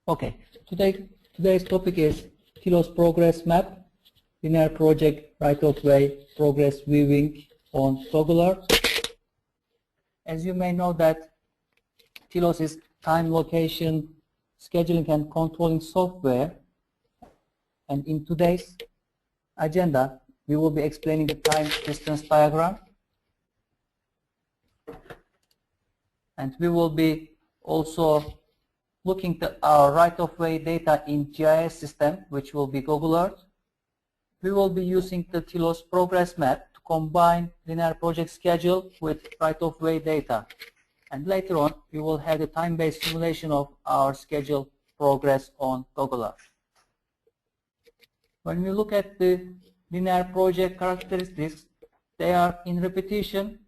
Okay, today's topic is TILOS progress map, linear project right-of-way progress viewing on Toggler. As you may know that TILOS is time, location, scheduling and controlling software, and in today's agenda we will be explaining the time distance diagram, and we will be also looking at our right-of-way data in GIS system, which will be Google Earth. We will be using the TILOS progress map to combine linear project schedule with right-of-way data. And later on, we will have the time-based simulation of our schedule progress on Google Earth. When we look at the linear project characteristics, they are in repetition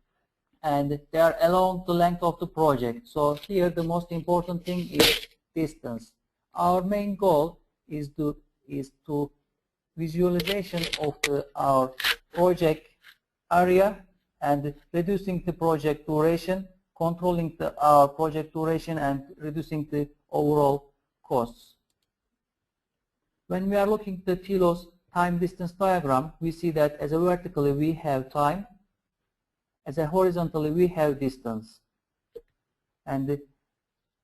and they are along the length of the project. So here the most important thing is distance. Our main goal is to visualization of our project area and reducing the project duration, controlling our project duration and reducing the overall costs. When we are looking at the TILOS time distance diagram, we see that as a vertically we have time, as a horizontally we have distance, and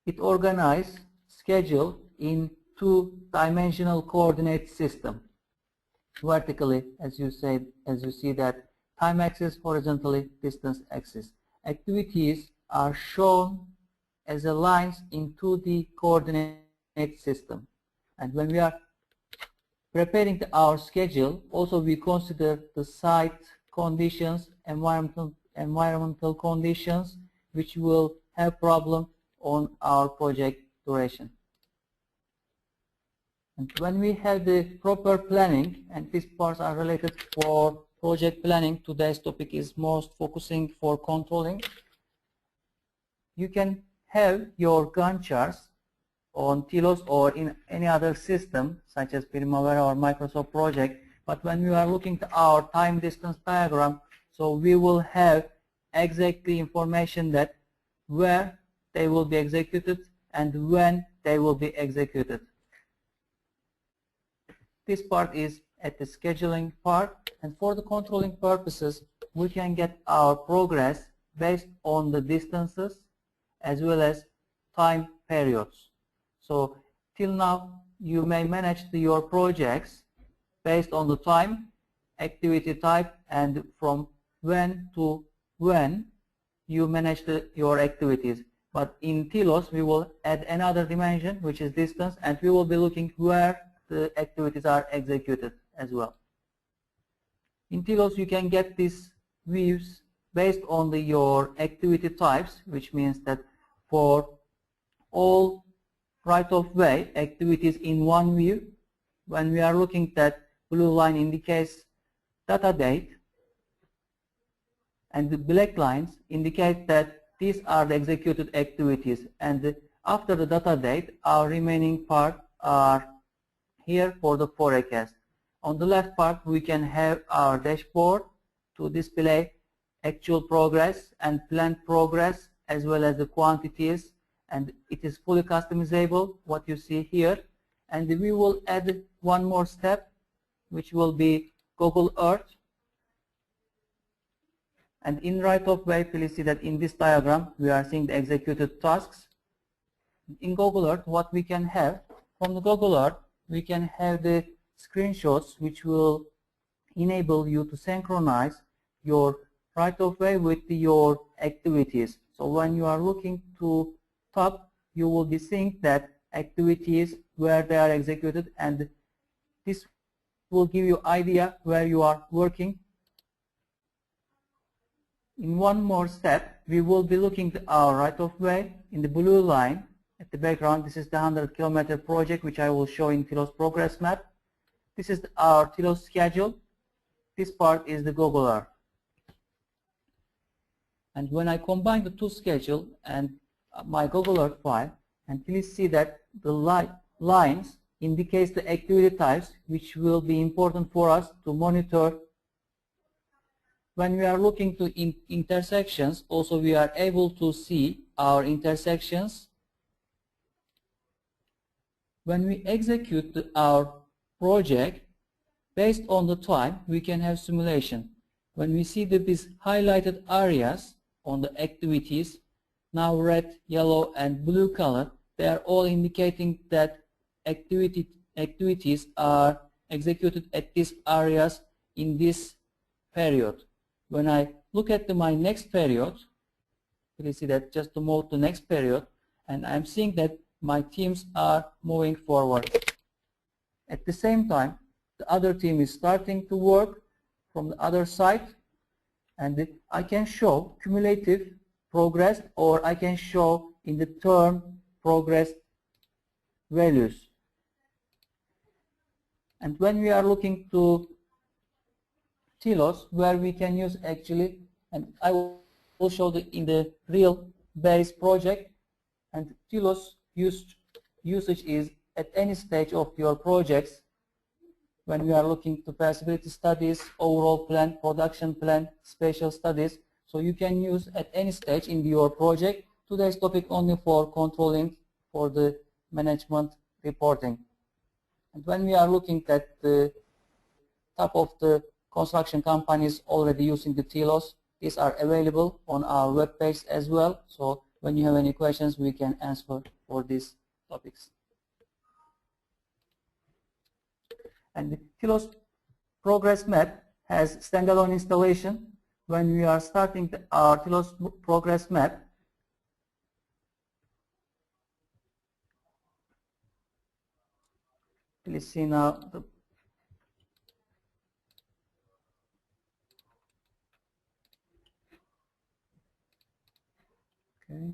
it organizes schedule in two-dimensional coordinate system. Vertically, as you see that time axis, horizontally distance axis. Activities are shown as a lines in 2D coordinate system. And when we are preparing our schedule, also we consider the site conditions, environmental conditions, which will have problem on our project duration. And when we have the proper planning, and these parts are related for project planning, today's topic is most focusing for controlling. You can have your Gantt charts on TILOS or in any other system such as Primavera or Microsoft Project, but when we are looking at our time distance diagram, so we will have exactly information that where they will be executed and when they will be executed. This part is at the scheduling part, and for the controlling purposes we can get our progress based on the distances as well as time periods. So till now you may manage your projects based on the time, activity type, and from when to when you manage your activities. But in TILOS we will add another dimension, which is distance, and we will be looking where the activities are executed as well. In TILOS you can get these views based on your activity types, which means that for all right-of-way activities in one view, when we are looking at blue line indicates data date, and the black lines indicate that these are the executed activities, and after the data date our remaining part are here for the forecast. On the left part we can have our dashboard to display actual progress and planned progress as well as the quantities, and it is fully customizable what you see here. And we will add one more step, which will be Google Earth. And in right-of-way, please see that in this diagram we are seeing the executed tasks. In Google Earth, what we can have from the Google Earth, we can have the screenshots which will enable you to synchronize your right-of-way with your activities. So when you are looking to top, you will be seeing that activities where they are executed, and this will give you idea where you are working. In one more step, we will be looking at our right-of-way in the blue line at the background. This is the 100-kilometer project, which I will show in TILOS progress map. This is our TILOS schedule. This part is the Google Earth. And when I combine the two schedule and my Google Earth file, and please see that the lines indicates the activity types which will be important for us to monitor. When we are looking to intersections, also we are able to see our intersections when we execute our project, based on the time, we can have simulation. When we see these highlighted areas on the activities, now red, yellow, and blue color, they are all indicating that activities are executed at these areas in this period. When I look at my next period, you can see that just to move to next period, and I'm seeing that my teams are moving forward. At the same time, the other team is starting to work from the other side, and I can show cumulative progress, or I can show in the term progress values. And when we are looking to TILOS, where we can use actually, and I will show in the real base project, and TILOS usage is at any stage of your projects. When we are looking to feasibility studies, overall plan, production plan, spatial studies, so you can use at any stage in your project. Today's topic only for controlling, for the management reporting. And when we are looking at the top of the construction companies already using the TILOS, these are available on our web page as well. So when you have any questions, we can answer for these topics. And the TILOS progress map has standalone installation. When we are starting our TILOS progress map, please see now the okay.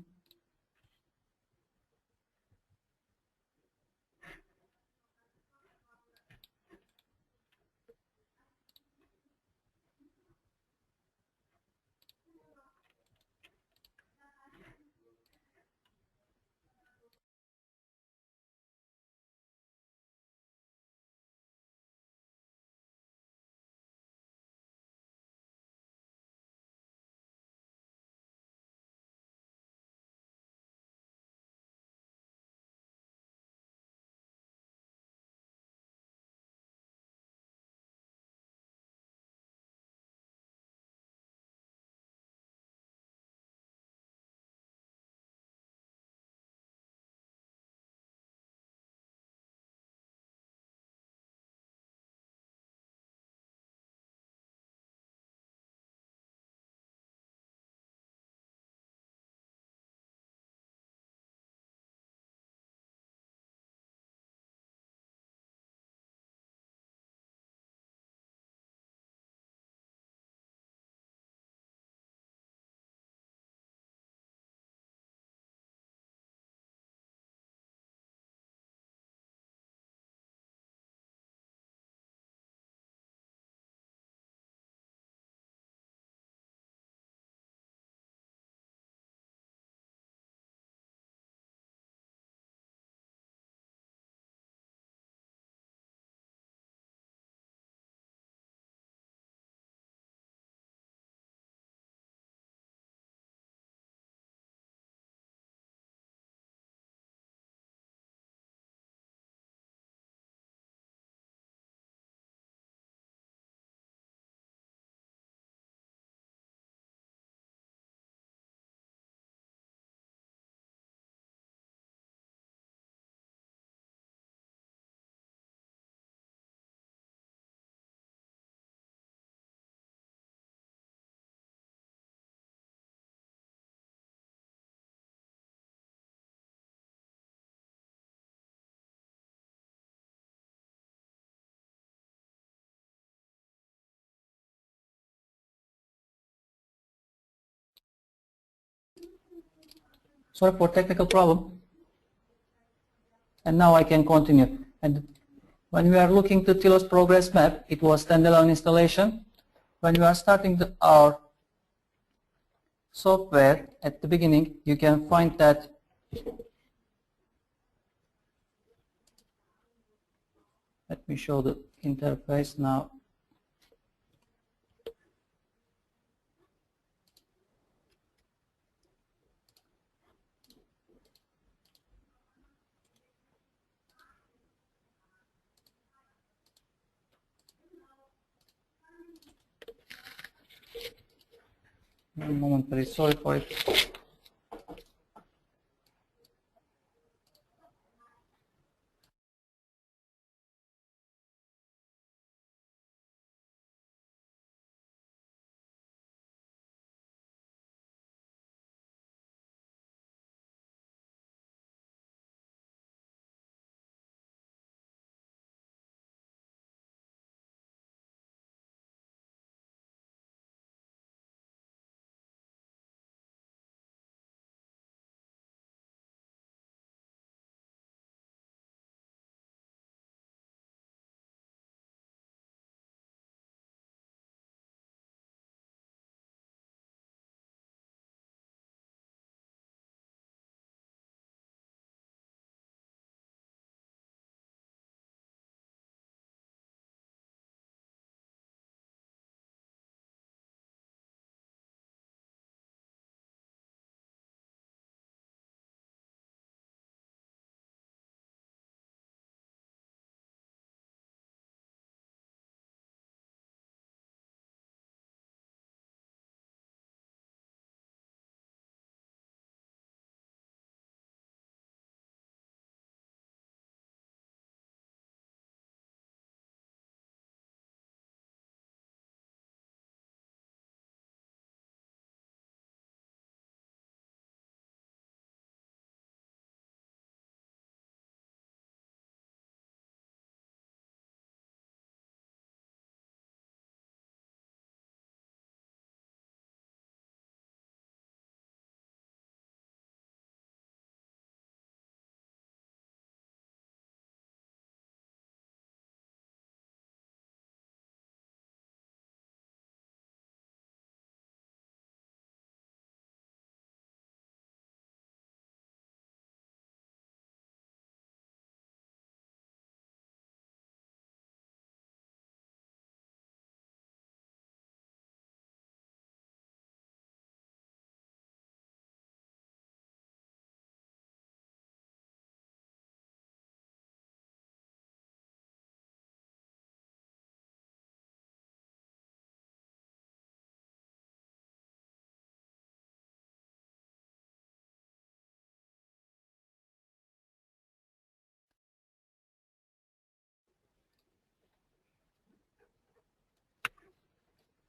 Sorry for technical problem. And now I can continue. And when we are looking to TILOS progress map, it was standalone installation. When we are starting our software at the beginning, you can find that let me show the interface now. One moment, please. Sorry for it.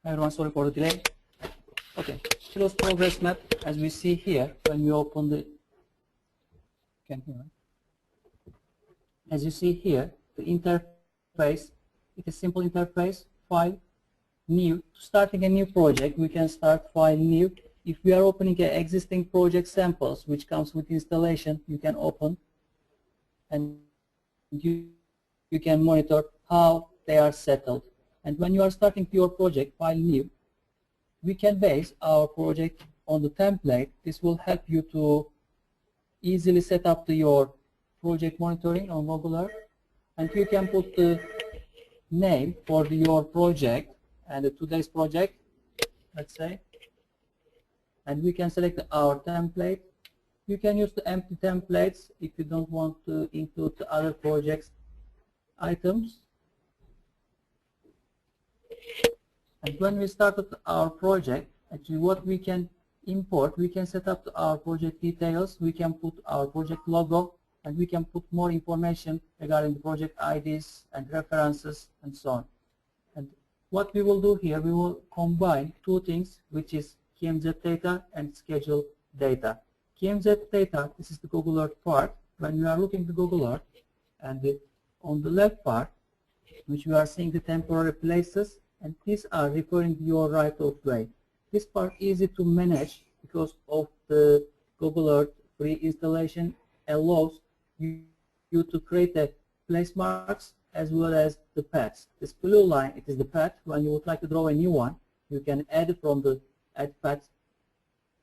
Hi everyone, sorry for the delay. Okay, TILOS progress map, as we see here, when we open the, can hear, as you see here, the interface, it is simple interface, file, new. Starting a new project, we can start file new. If we are opening an existing project samples, which comes with installation, you can open and you can monitor how they are settled. And when you are starting your project, file new, we can base our project on the template. This will help you to easily set up your project monitoring on Google Earth. And you can put the name for your project and today's project, let's say. And we can select our template. You can use the empty templates if you don't want to include the other projects items. And when we started our project, actually what we can import, we can set up our project details, we can put our project logo, and we can put more information regarding the project IDs and references and so on. And what we will do here, we will combine two things, which is KMZ data and schedule data. KMZ data, this is the Google Earth part. When we are looking at Google Earth, and on the left part, which we are seeing the temporary places, and these are referring to your right of way. This part easy to manage because of the Google Earth free installation allows you to create a place marks as well as the paths. This blue line, it is the path. When you would like to draw a new one, you can add it from the add path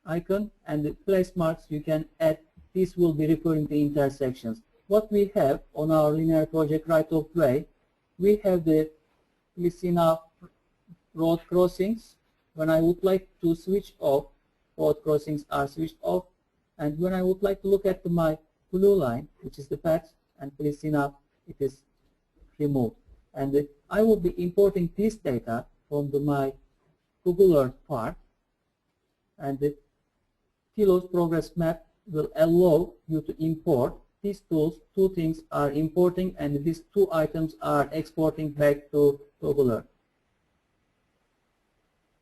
icon, and the place marks you can add. This will be referring to intersections. What we have on our linear project right of way, we have the now road crossings. When I would like to switch off, road crossings are switched off. And when I would like to look at my blue line, which is the path, and please see now it is removed. And I will be importing this data from my Google Earth part. and the TILOS progress map will allow you to import these tools. Two things are importing, and these two items are exporting back to Google Earth.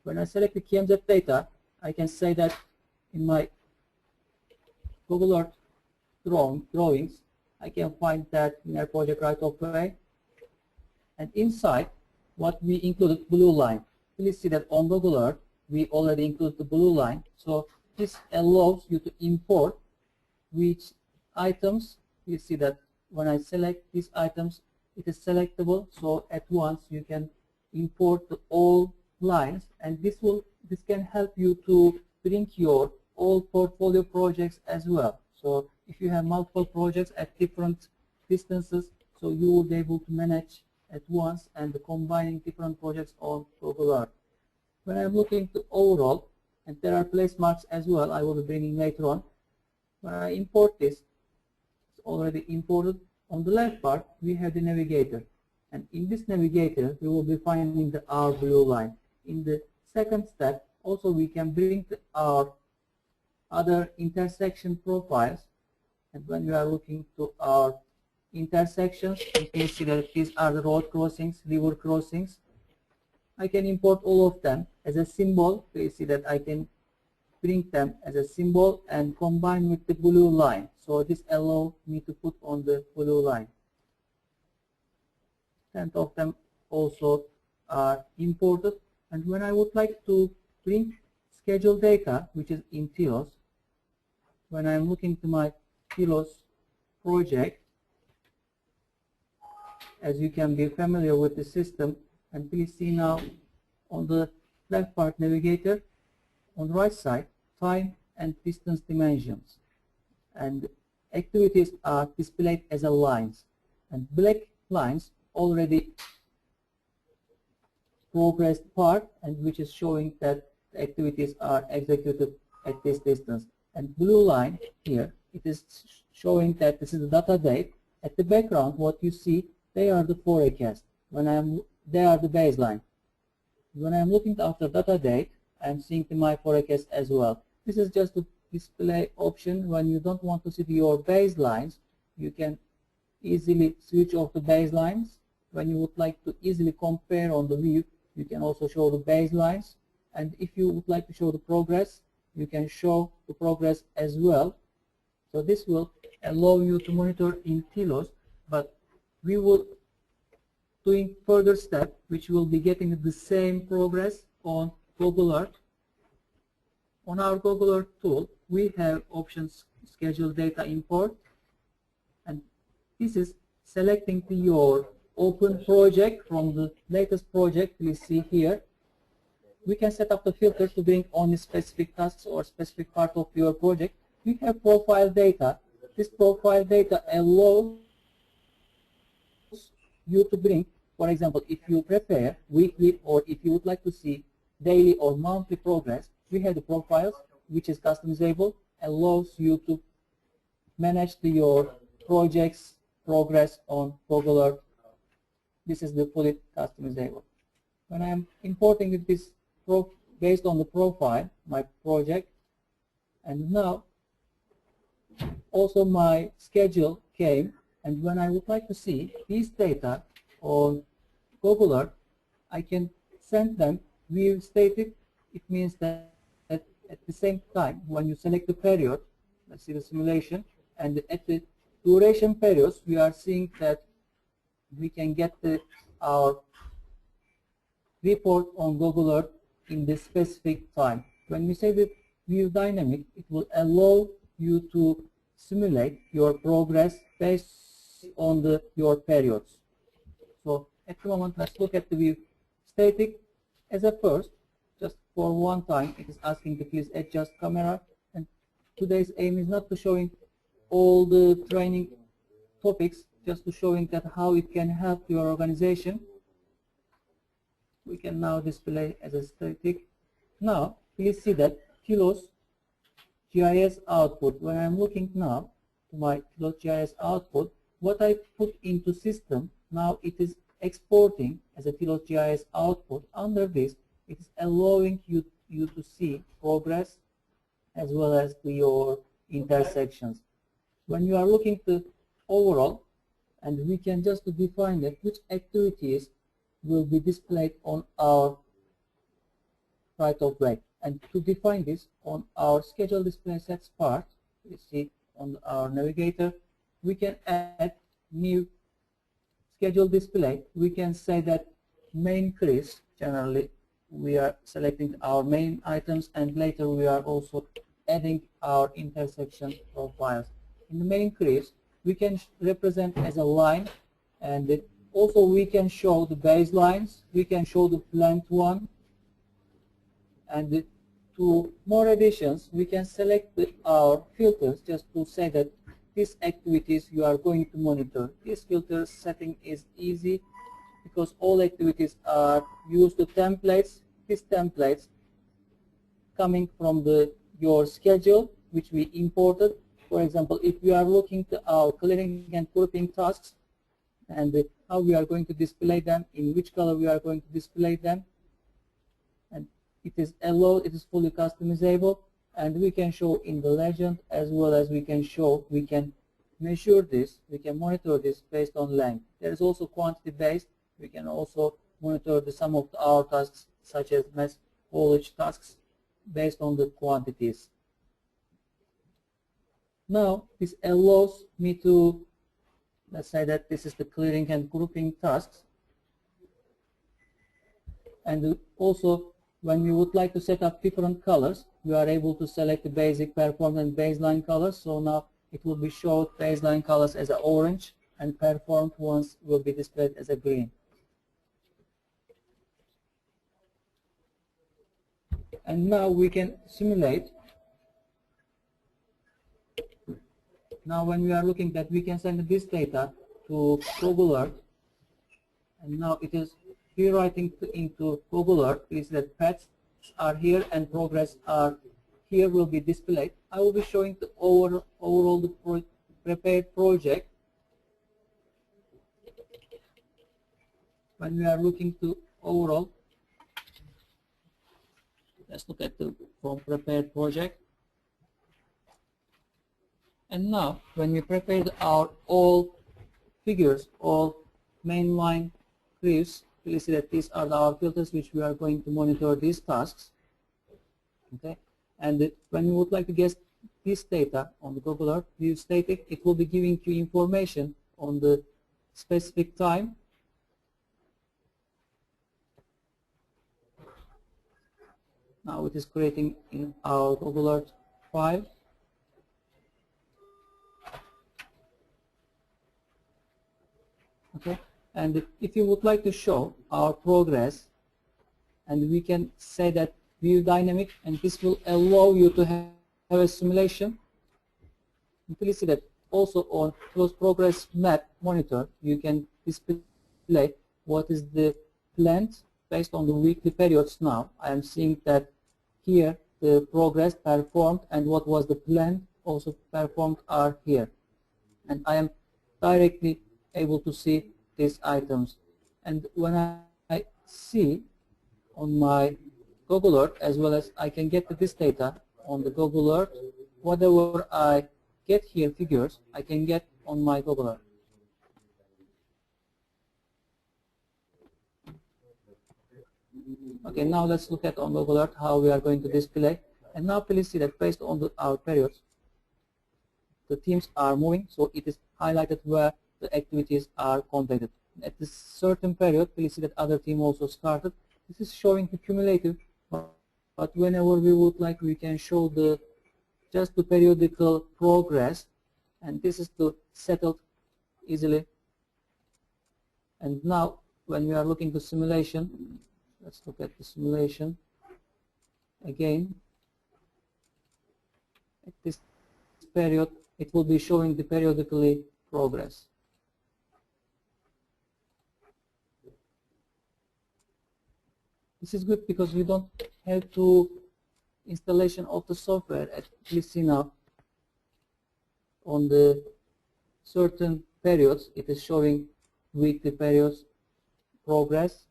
When I select the KMZ data, I can say that in my Google Earth drawings, I can find that linear project right of way. And inside, what we included, blue line. Please see that on Google Earth, we already included the blue line. So this allows you to import which items. You see that when I select these items, it is selectable. So at once you can import all lines, and this can help you to bring your all portfolio projects as well. So if you have multiple projects at different distances, so you will be able to manage at once and combining different projects on Google Earth. When I'm looking to overall, and there are place marks as well, I will be bringing later on. When I import this, it's already imported. On the left part, we have the navigator. And in this navigator, we will be finding our blue line. In the second step, also we can bring our other intersection profiles. And when we are looking to our intersections, you can see that these are the road crossings, river crossings. I can import all of them as a symbol. You see that I can bring them as a symbol and combine with the blue line. So this allows me to put on the blue line. 10 of them also are imported. And when I would like to bring schedule data, which is in TILOS, when I'm looking to my TILOS project, as you can be familiar with the system, and please see now on the left part navigator, on the right side, time and distance dimensions. And activities are displayed as a lines. And black lines already progressed part, and which is showing that the activities are executed at this distance. And blue line here, it is showing that this is the data date. At the background, what you see, they are the forecast. They are the baseline. When I'm looking after data date, I'm seeing my forecast as well. This is just a display option. When you don't want to see your baselines, you can easily switch off the baselines. When you would like to easily compare on the view, you can also show the baselines. And if you would like to show the progress, you can show the progress as well. So this will allow you to monitor in TILOS, but we will doing further step, which will be getting the same progress on Google Earth. On our Google Earth tool, we have options schedule data import, and this is selecting your open project from the latest project. Please see here. We can set up the filter to bring only specific tasks or specific part of your project. We have profile data. This profile data allows you to bring, for example, if you prefer weekly or if you would like to see daily or monthly progress, we have the profiles, which is customizable, allows you to manage your project's progress on Google Earth. This is the fully customizable. When I am importing this based on the profile, my project, and now also my schedule came, and when I would like to see these data on Google Earth, I can send them view static. It means that at the same time, when you select the period, let's see the simulation, and at the duration periods, we are seeing that we can get our report on Google Earth in this specific time. When we say the view dynamic, it will allow you to simulate your progress based on your periods. So at the moment, let's look at the view static. As a first, just for one time, it is asking to please adjust camera. And today's aim is not to showing all the training topics, just to showing that how it can help your organization. We can now display as a static. Now, please see that TILOS GIS output. When I'm looking now to my TILOS GIS output, what I put into system, now it is exporting as a TILOS GIS output. Under this, it is allowing you to see progress as well as to your intersections. When you are looking to overall, and we can just define that which activities will be displayed on our right of way. And to define this, on our schedule display sets part, you see on our navigator, we can add new schedule display. We can say that main crease, generally we are selecting our main items, and later we are also adding our intersection profiles. In the main crease, we can represent as a line, and also we can show the baselines, we can show the planned one, and to more additions, we can select our filters just to say that these activities you are going to monitor. This filter setting is easy because all activities are used to templates. These templates coming from your schedule, which we imported. For example, if we are looking to our clearing and grouping tasks and how we are going to display them, in which color we are going to display them, and it is allowed, it is fully customizable, and we can show in the legend as well as we can measure this, we can monitor this based on length. There is also quantity based. We can also monitor the sum of our tasks such as mass haulage tasks based on the quantities. Now this allows me to, let's say that this is the clearing and grouping tasks, and also when we would like to set up different colors, we are able to select the basic, performed, and baseline colors. So now it will be shown baseline colors as an orange, and performed ones will be displayed as a green. And now we can simulate. Now when we are looking that we can send this data to Google Earth, and now it is rewriting into Google Earth, is that paths are here and progress are here will be displayed. I will be showing the overall the prepared project. When we are looking to overall, let's look at the from prepared project. And now when we prepared our all figures, all mainline crews, you see that these are our filters which we are going to monitor these tasks. Okay, and when you would like to get this data on the Google Earth view static, it will be giving you information on the specific time. Now it is creating in our Google Earth file. Okay, and if you would like to show our progress, and we can say that view dynamic, and this will allow you to have a simulation. You can see that also on close progress map monitor, you can display what is the planned based on the weekly periods. Now I am seeing that here the progress performed and what was the plan also performed are here, and I am directly able to see these items. And when I see on my Google Earth, as well as I can get this data on the Google Earth, whatever I get here figures, I can get on my Google Earth. Okay, now let's look at on Google Earth how we are going to display. And now please see that based on our periods, the teams are moving, so it is highlighted where the activities are completed. At this certain period, please see that other team also started. This is showing the cumulative, but whenever we would like, we can show just the periodical progress, and this is to settled easily. And now when we are looking to simulation, let's look at the simulation again. At this period, it will be showing the periodically progress. This is good because we don't have to installation of the software. At least see now on the certain periods, it is showing weekly periods progress.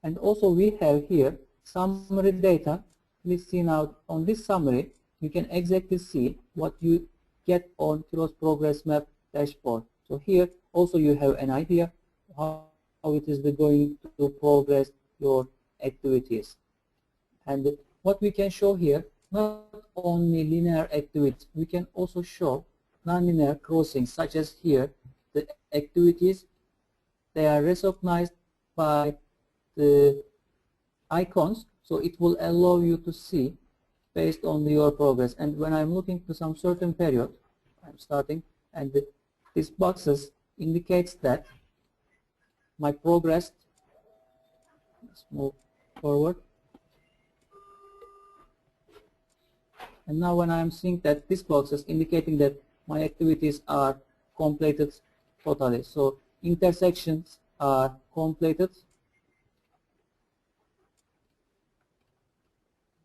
And also we have here summary data. Please see now on this summary, you can exactly see what you get on TILOS Progress Map dashboard. So here also you have an idea how it is going to progress your activities. And what we can show here, not only linear activities, we can also show nonlinear crossings, such as here, the activities, they are recognized by the icons, so it will allow you to see based on your progress. And when I'm looking to some certain period, I'm starting, and these boxes indicates that my progress. Let's move forward. And now when I'm seeing that these boxes indicating that my activities are completed totally. So intersections are completed.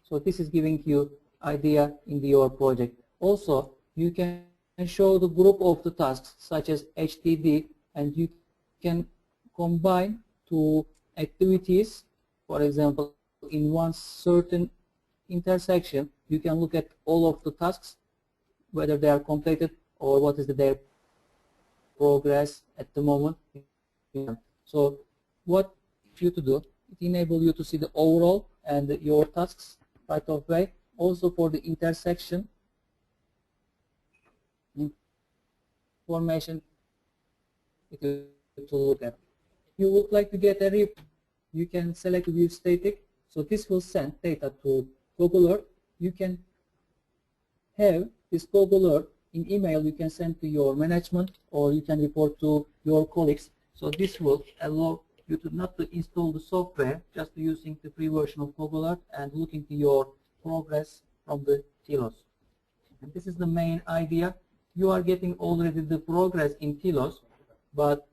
So this is giving you idea in your project. Also, you can show the group of the tasks such as HDD, and you can combine two activities. For example, in one certain intersection, you can look at all of the tasks, whether they are completed or what is their progress at the moment. So what you to do, it enables you to see the overall and your tasks right of way. Also for the intersection information to look at. If you would like to get a report, you can select view static. So this will send data to Google Earth. You can have this Google Earth in email. You can send to your management, or you can report to your colleagues. So this will allow you to not to install the software, just using the free version of Google Earth and looking to your progress from the TILOS. And this is the main idea. You are getting already the progress in TILOS, but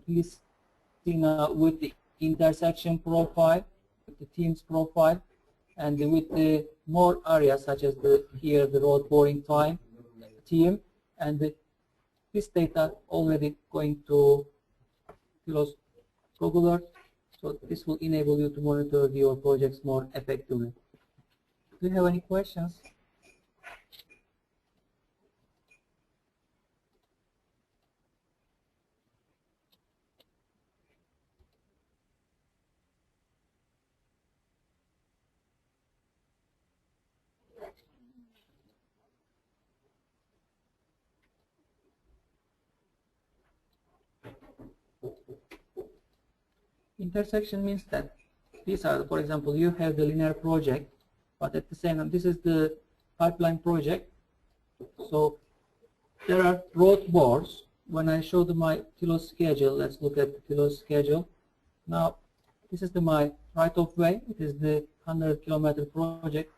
please see now with the intersection profile, with the teams profile, and with the more areas such as here the road boring time team, and this data already going to TILOS Google Earth. So this will enable you to monitor your projects more effectively. Do you have any questions? Intersection means that these are, for example, you have the linear project, but at the same time, this is the pipeline project. So there are road boards. When I show my TILOS schedule, let's look at the TILOS schedule. Now, this is my right of way. It is the 100-kilometer project.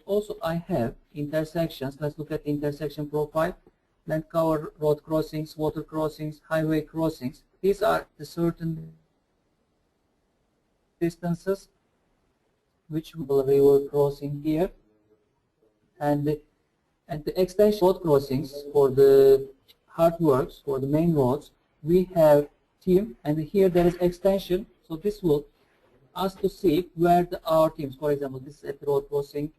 Also, I have intersections. Let's look at the intersection profile. Land cover, road crossings, water crossings, highway crossings. These are the certain distances which will river crossing here, and the extension road crossings for the hard works, for the main roads, we have team, and here there is extension. So this will ask to see where our teams, for example, this is at the road crossing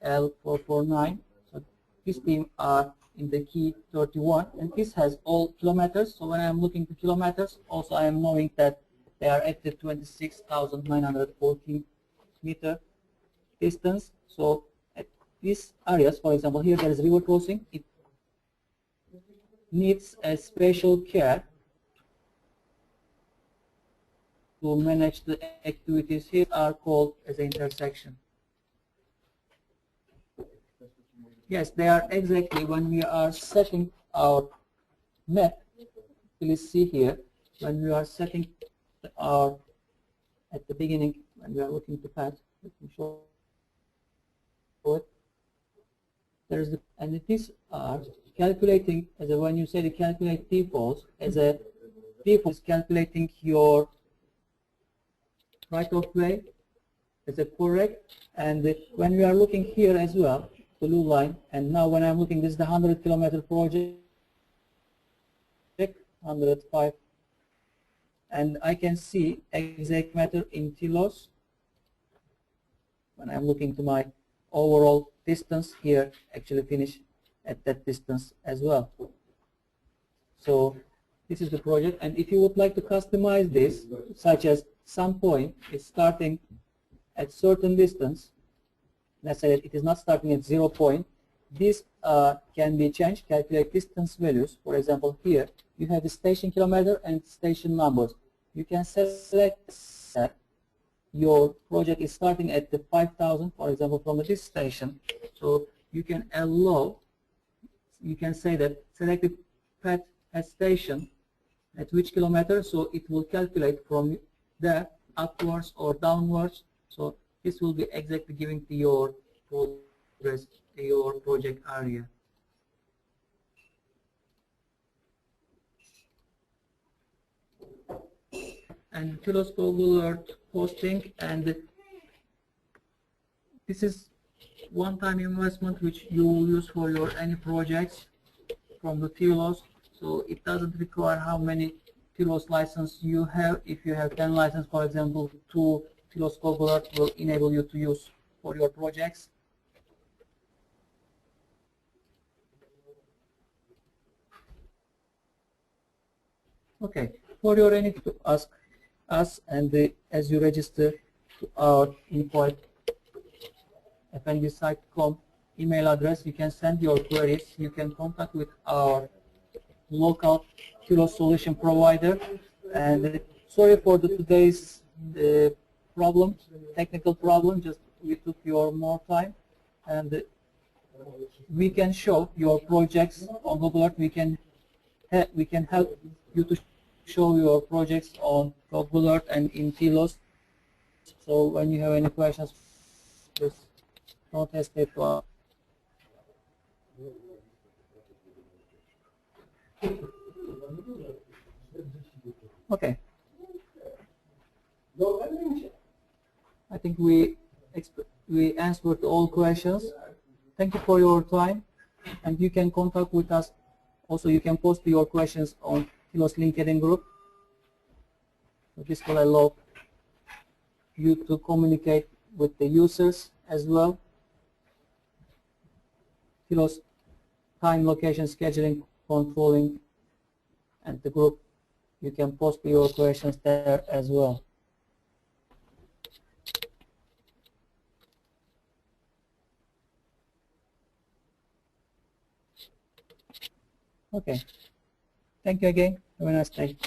L449. So this team are in the key 31, and this has all kilometers. So when I am looking to kilometers, also I am knowing that they are at the 26,914 meter distance. So at these areas, for example, here there is river crossing. It needs a special care to manage the activities. Here are called as an intersection. Yes, they are exactly when we are setting our map. Please see here, when we are setting our, at the beginning, when we are looking to path, let me show it. There is and these are calculating as a, when you say the calculate defaults, as a default is calculating your right of way as a correct, and when we are looking here as well, blue line, and now when I'm looking, this is the 100-kilometer project, 105, and I can see exact matter in TILOS when I'm looking to my overall distance here actually finish at that distance as well. So this is the project, and if you would like to customize this, such as some point is starting at certain distance, let's say that it is not starting at 0 point, this can be changed, calculate distance values. For example, here you have the station kilometer and station numbers. You can select that your project is starting at the 5,000, for example, from this station. So you can allow, you can say that select the path at station at which kilometer, so it will calculate from there upwards or downwards. So this will be exactly giving to your progress, your project area. And TILOS Google Earth hosting, and this is one-time investment which you will use for your any projects from the TILOS. So it doesn't require how many TILOS license you have. If you have 10 license, for example, 2 TILOS Google Earth will enable you to use for your projects. Okay, for your anything to ask us, and as you register to our info@fnbsite.com email address, you can send your queries. You can contact with our local TILOS solution provider. And sorry for today's problem, technical problem. Just we took your more time, and we can show your projects on Google Earth. We can help you to show your projects on Google Earth and in TILOS. So when you have any questions, please don't hesitate to ask. Okay. I think we answered all questions. Thank you for your time, and you can contact with us. Also, you can post your questions on TILOS LinkedIn group. So this will allow you to communicate with the users as well. TILOS time, location, scheduling, controlling, and the group. You can post your questions there as well. Okay. Thank you again. Have a nice day.